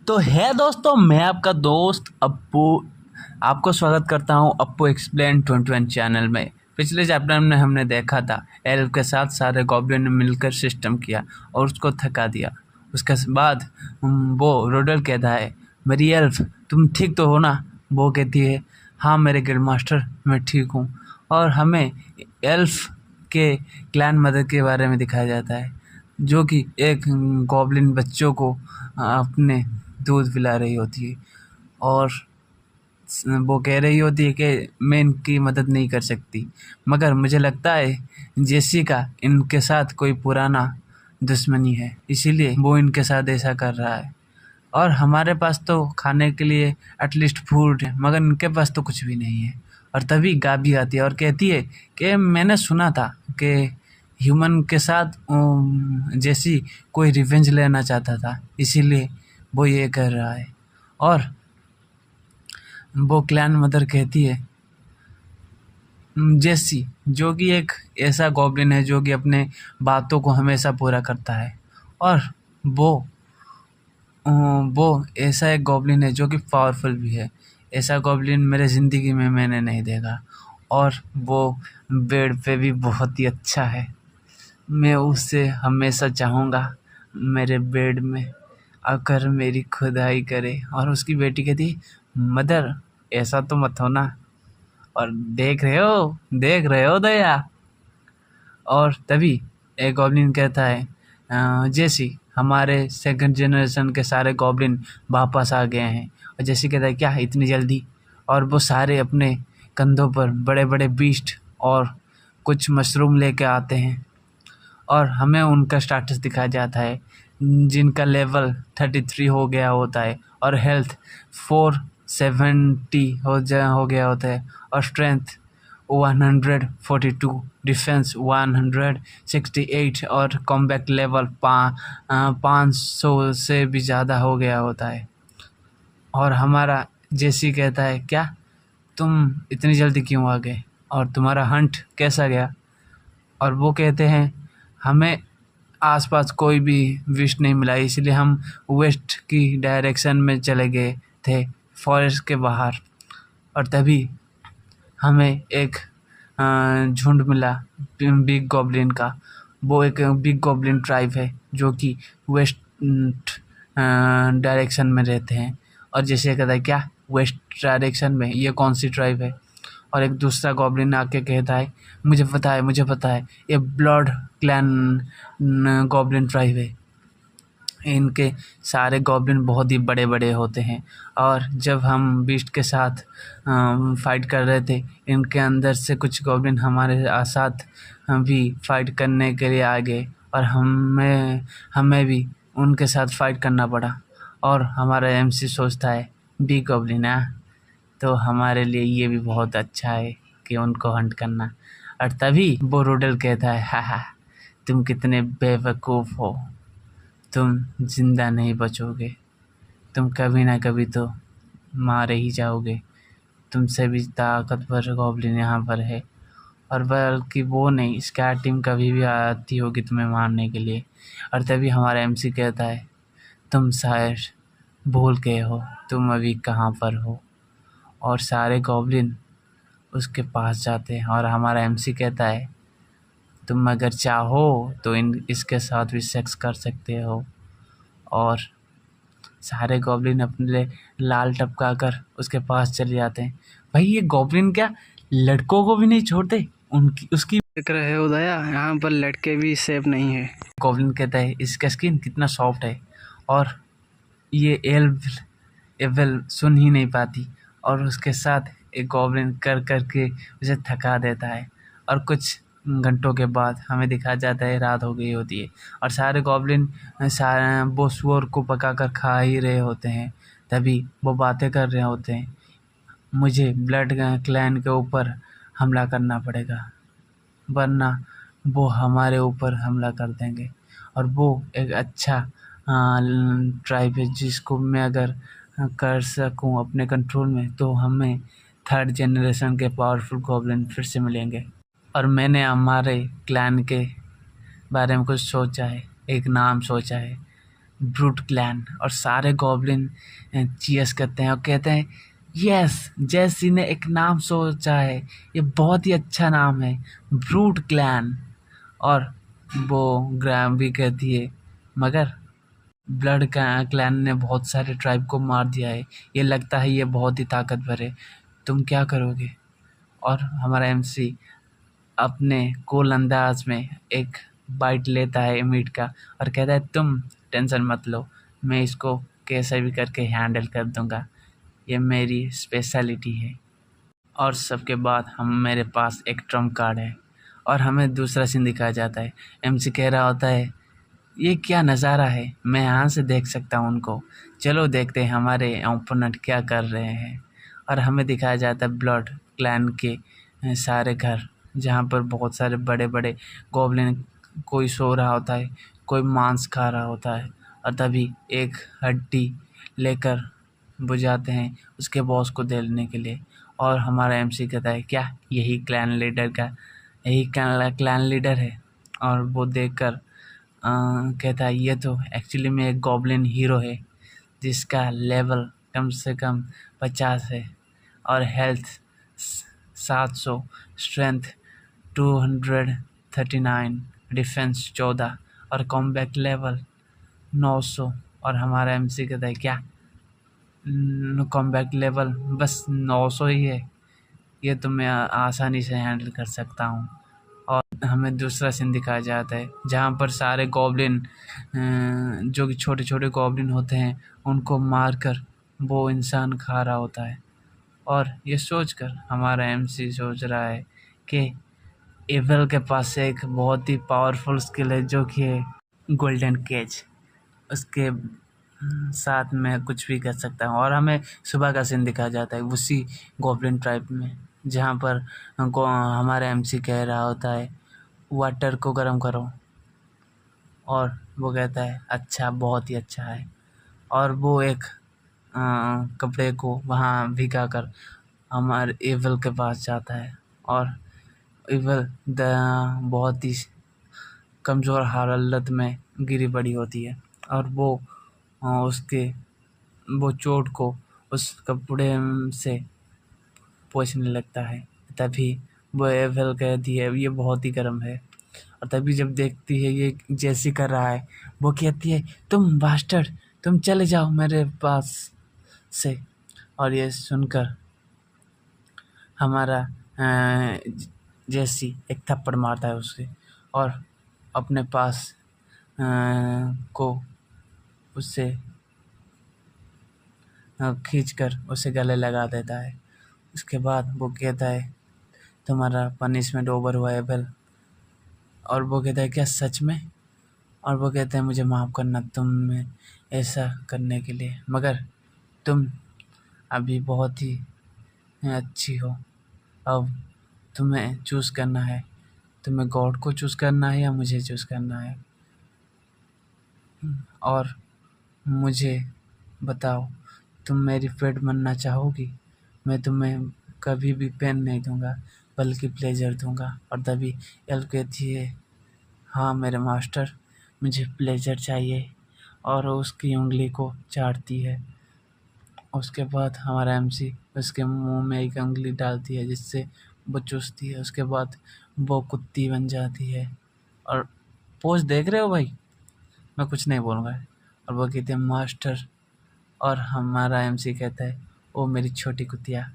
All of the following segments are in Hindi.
तो है दोस्तों, मैं आपका दोस्त अप्पू आपको स्वागत करता हूं अप्पू एक्सप्लेन 21 चैनल में। पिछले चैप्टर में हमने देखा था एल्फ के साथ सारे गॉब्लिन ने मिलकर सिस्टम किया और उसको थका दिया। उसके बाद वो रोडल कहता है, मेरी एल्फ तुम ठीक तो हो ना? वो कहती है, हाँ मेरे गिल्ड मास्टर मैं ठीक हूँ। और हमें एल्फ के क्लैन मदर के बारे में दिखाया जाता है, जो कि एक गॉब्लिन बच्चों को अपने दूध पिला रही होती है और वो कह रही होती है कि मैं इनकी मदद नहीं कर सकती, मगर मुझे लगता है जेसी का इनके साथ कोई पुराना दुश्मनी है, इसीलिए वो इनके साथ ऐसा कर रहा है। और हमारे पास तो खाने के लिए एटलीस्ट फूड है, मगर इनके पास तो कुछ भी नहीं है। और तभी गाबी आती है और कहती है कि मैंने सुना था कि ह्यूमन के साथ जैसी कोई रिवेंज लेना चाहता था, इसीलिए वो ये कर रहा है। और वो क्लैन मदर कहती है, जेसी जो कि एक ऐसा गॉब्लिन है जो कि अपने बातों को हमेशा पूरा करता है, और वो ऐसा एक गॉब्लिन है जो कि पावरफुल भी है। ऐसा गॉब्लिन मेरे ज़िंदगी में मैंने नहीं देखा, और वो बेड पे भी बहुत ही अच्छा है। मैं उसे हमेशा चाहूँगा मेरे बेड में आकर मेरी खुदाई करे। और उसकी बेटी कहती, मदर ऐसा तो मत होना, और देख रहे हो दया। और तभी एक गॉब्लिन कहता है, जेसी हमारे सेकंड जनरेशन के सारे गॉब्लिन वापस आ गए हैं। और जेसी कहता है, क्या इतनी जल्दी? और वो सारे अपने कंधों पर बड़े बड़े बीस्ट और कुछ मशरूम लेके आते हैं, और हमें उनका स्टेटस दिखाया जाता है, जिनका लेवल 33 हो गया होता है और हेल्थ 470 हो गया होता है, और स्ट्रेंथ 142, डिफेंस 168 और कॉम्बैट लेवल 500 से भी ज़्यादा हो गया होता है। और हमारा जेसी कहता है, क्या तुम इतनी जल्दी क्यों आ गए, और तुम्हारा हंट कैसा गया? और वो कहते हैं, हमें आसपास कोई भी विश नहीं मिला, इसलिए हम वेस्ट की डायरेक्शन में चले गए थे, फॉरेस्ट के बाहर। और तभी हमें एक झुंड मिला बिग गॉब्लिन का। वो एक बिग गॉब्लिन ट्राइब है जो कि वेस्ट डायरेक्शन में रहते हैं। और जैसे कहता है, क्या वेस्ट डायरेक्शन में? ये कौन सी ट्राइब है? और एक दूसरा गॉब्लिन आके कहता है, मुझे पता है, ये ब्लड क्लैन गॉब्लिन ट्राइब है। इनके सारे गॉब्लिन बहुत ही बड़े बड़े होते हैं, और जब हम बीस्ट के साथ फाइट कर रहे थे, इनके अंदर से कुछ गॉब्लिन हमारे साथ भी फाइट करने के लिए आ गए, और हमें भी उनके साथ फाइट करना पड़ा। और हमारा एमसी सोचता है, बिग गॉब्लिन है तो हमारे लिए ये भी बहुत अच्छा है कि उनको हंट करना। और तभी वो रोडल कहता है, हा तुम कितने बेवकूफ़ हो, तुम जिंदा नहीं बचोगे, तुम कभी ना कभी तो मारे ही जाओगे। तुमसे भी ताकतवर गॉब्लिन यहाँ पर है, और बल्कि वो नहीं, स्कैट टीम कभी भी आती होगी तुम्हें मारने के लिए। और तभी हमारा एमसी कहता है, तुम शायद भूल गए हो तुम अभी कहाँ पर हो। और सारे गॉब्लिन उसके पास जाते हैं, और हमारा एमसी कहता है, तुम अगर चाहो तो इसके साथ भी सेक्स कर सकते हो। और सारे गॉब्लिन अपने लाल टपका कर उसके पास चले जाते हैं। भाई ये गॉब्लिन क्या लड़कों को भी नहीं छोड़ते, उनकी उसकी देख रहे हो दया, यहाँ पर लड़के भी सेफ नहीं है। गॉब्लिन कहता है, इसका स्किन कितना सॉफ्ट है, और ये एवल सुन ही नहीं पाती, और उसके साथ एक गॉब्लिन कर के उसे थका देता है। और कुछ घंटों के बाद हमें दिखाया जाता है रात हो गई होती है, और सारे गॉब्लिन वो सुअर को पकाकर खा ही रहे होते हैं। तभी वो बातें कर रहे होते हैं, मुझे ब्लड क्लैन के ऊपर हमला करना पड़ेगा, वरना वो हमारे ऊपर हमला कर देंगे। और वो एक अच्छा ट्राइब है जिसको मैं अगर कर सकूं अपने कंट्रोल में, तो हमें थर्ड जनरेशन के पावरफुल गॉब्लिन फिर से मिलेंगे। और मैंने हमारे क्लैन के बारे में कुछ सोचा है, एक नाम सोचा है, ब्रूट क्लैन। और सारे गॉब्लिन चीयर्स करते हैं और कहते हैं यस, जेसी ने एक नाम सोचा है, ये बहुत ही अच्छा नाम है, ब्रूट क्लैन। और वो ग्राम भी कहती है मगर ब्लड क्लैन ने बहुत सारे ट्राइब को मार दिया है, ये लगता है ये बहुत ही ताकतवर है, तुम क्या करोगे? और हमारा एमसी अपने कूल अंदाज में एक बाइट लेता है मीट का और कहता है तुम टेंशन मत लो, मैं इसको कैसे भी करके हैंडल कर दूंगा, ये मेरी स्पेशलिटी है। और सबके बाद हम मेरे पास एक ट्रम्प कार्ड है और हमें दूसरा सीन दिखाया जाता है। एमसी कह रहा होता है ये क्या नज़ारा है, मैं यहाँ से देख सकता हूँ उनको, चलो देखते हैं हमारे ओपोनेंट क्या कर रहे हैं। और हमें दिखाया जाता है ब्लड क्लैन के सारे घर, जहाँ पर बहुत सारे बड़े बड़े गॉब्लिन, कोई सो रहा होता है, कोई मांस खा रहा होता है। और तभी एक हड्डी लेकर बुझाते हैं उसके बॉस को देने के लिए। और हमारा एमसी कहता है क्या यही क्लैन लीडर है? और वो देखकर कहता है ये तो एक्चुअली में एक गॉब्लिन हीरो है जिसका लेवल कम से कम 50 है और हेल्थ 700, स्ट्रेंथ 239, डिफेंस 14 और कॉम्बैट लेवल 900। और हमारा एमसी कहता है क्या कॉम्बैट लेवल बस 900 ही है, ये तो मैं आसानी से हैंडल कर सकता हूँ। और हमें दूसरा सीन दिखाया जाता है जहाँ पर सारे गॉब्लिन जो कि छोटे छोटे गॉब्लिन होते हैं उनको मारकर वो इंसान खा रहा होता है। और ये सोचकर हमारा एमसी सोच रहा है कि एवल के पास एक बहुत ही पावरफुल स्किल है जो कि है गोल्डन केज, उसके साथ मैं कुछ भी कर सकता हूँ। और हमें सुबह का सीन दिखाया जाता है उसी गॉब्लिन ट्राइब में, जहाँ पर हमको हमारा एमसी कह रहा होता है वाटर को गर्म करो, और वो कहता है अच्छा, बहुत ही अच्छा है। और वो एक कपड़े को वहाँ भिगा कर हमारे एवल के पास जाता है। और एवल बहुत ही कमज़ोर हालत में गिरी पड़ी होती है और वो उसके वो चोट को उस कपड़े से पोंछने लगता है। तभी वो एवल कहती है ये बहुत ही गर्म है। और तभी जब देखती है ये जैसी कर रहा है, वो कहती है तुम बास्टर्ड, तुम चले जाओ मेरे पास से। और ये सुनकर हमारा जैसी एक थप्पड़ मारता है उसे और अपने पास को उससे खींचकर उसे गले लगा देता है। उसके बाद वो कहता है तुम्हारा पनिशमेंट ओवर हुआ है एवल। और वो कहता है क्या सच में? और वो कहते हैं मुझे माफ़ करना तुम ऐसा करने के लिए, मगर तुम अभी बहुत ही अच्छी हो, अब तुम्हें चूज़ करना है, तुम्हें गॉड को चूज़ करना है या मुझे चूज़ करना है। और मुझे बताओ तुम मेरी फेट बनना चाहोगी? मैं तुम्हें कभी भी पेन नहीं दूंगा बल्कि प्लेजर दूंगा। और तभी एल कहती है हाँ मेरे मास्टर, मुझे प्लेजर चाहिए। और उसकी उंगली को चाटती है। उसके बाद हमारा एमसी उसके मुंह में एक उंगली डालती है जिससे वो चूसती है। उसके बाद वो कुत्ती बन जाती है। और पोज देख रहे हो भाई, मैं कुछ नहीं बोलूँगा। और वो कहते हैं मास्टर। और हमारा एमसी कहता है ओ मेरी छोटी कुतिया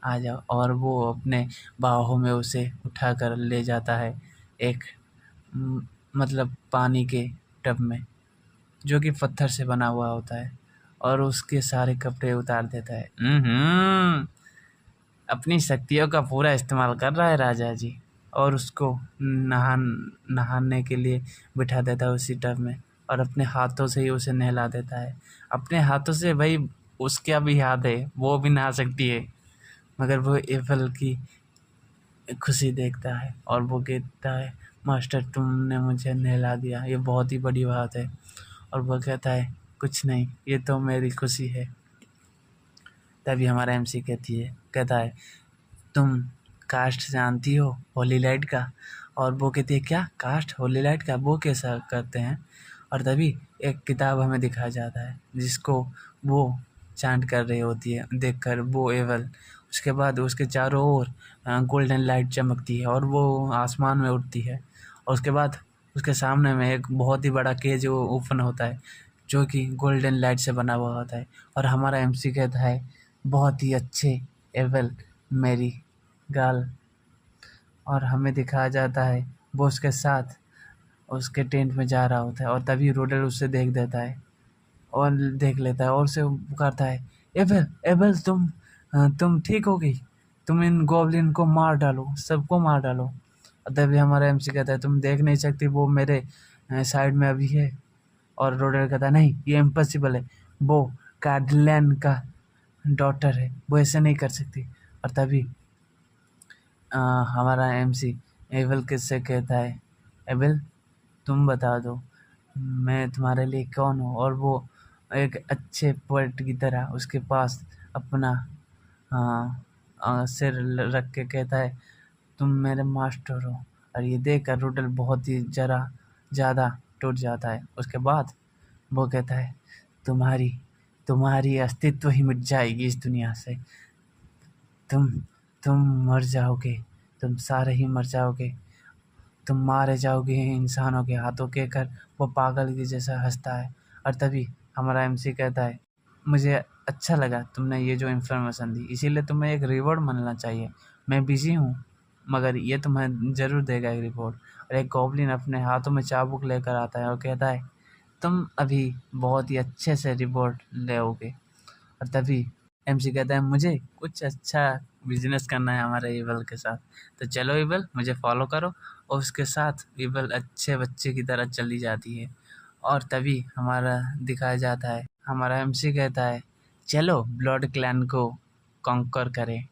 आ जाओ। और वो अपने बाहों में उसे उठाकर ले जाता है एक मतलब पानी के टब में जो कि पत्थर से बना हुआ होता है, और उसके सारे कपड़े उतार देता है। अपनी शक्तियों का पूरा इस्तेमाल कर रहा है राजा जी। और उसको नहाने के लिए बिठा देता है उसी टब में और अपने हाथों से ही उसे नहला देता है। अपने हाथों से भाई, उसका भी हाथ है, वो भी नहा सकती है, मगर वो एप्पल की खुशी देखता है और वो कहता है मास्टर तुमने मुझे नहला दिया, ये बहुत ही बड़ी बात है। और वो कहता है कुछ नहीं, ये तो मेरी खुशी है। तभी हमारा एमसी कहता है तुम कास्ट जानती हो होली लाइट का? और वो कहती है क्या कास्ट होली लाइट का, वो कैसा करते हैं? और तभी एक किताब हमें दिखाया जाता है जिसको वो चांट कर रही होती है, देखकर वो एवल। उसके बाद उसके चारों ओर गोल्डन लाइट चमकती है और वो आसमान में उड़ती है। और उसके बाद उसके सामने में एक बहुत ही बड़ा केज वो ओपन होता है जो कि गोल्डन लाइट से बना हुआ होता है। और हमारा एमसी कहता है बहुत ही अच्छे एवल मेरी गर्ल। और हमें दिखाया जाता है वो उसके साथ उसके टेंट में जा रहा होता है और तभी रोडल उसे देख देता है और देख लेता है और उसे पुकारता है, एबेल एबेल तुम ठीक हो गई, तुम इन गॉब्लिन को मार डालो, सबको मार डालो। और तभी हमारा एमसी कहता है तुम देख नहीं सकती, वो मेरे साइड में अभी है। और रोडल कहता है नहीं ये इम्पॉसिबल है, वो कार्डलैन का डॉटर है, वो ऐसे नहीं कर सकती। और तभी हमारा एमसी एबेल किससे कहता है, एबेल तुम बता दो मैं तुम्हारे लिए कौन हूँ। और वो एक अच्छे पोएट की तरह उसके पास अपना सिर रख के कहता है तुम मेरे मास्टर हो। और ये देखकर रूडल बहुत ही ज़रा ज़्यादा टूट जाता है। उसके बाद वो कहता है तुम्हारी तुम्हारी अस्तित्व ही मिट जाएगी इस दुनिया से, तुम तुम मर जाओगे, तुम सारे ही मर जाओगे, तुम मारे जाओगे इंसानों के हाथों। कहकर वो पागल की जैसा हंसता है। और तभी हमारा एमसी कहता है मुझे अच्छा लगा तुमने ये जो इन्फॉर्मेशन दी, इसीलिए तुम्हें एक रिवॉर्ड मिलना चाहिए। मैं बिजी हूँ मगर ये तुम्हें ज़रूर देगा एक रिवॉर्ड। और एक गॉब्लिन अपने हाथों में चाबुक लेकर आता है और कहता है तुम अभी बहुत ही अच्छे से रिवॉर्ड लोगे। और तभी एमसी कहता है मुझे कुछ अच्छा बिजनेस करना है हमारे ईवल के साथ, तो चलो ईवल मुझे फॉलो करो। और उसके साथ ईवल अच्छे बच्चे की तरह चली जाती है। और तभी हमारा दिखाया जाता है हमारा एमसी कहता है चलो ब्लड क्लैन को कॉन्कर करें।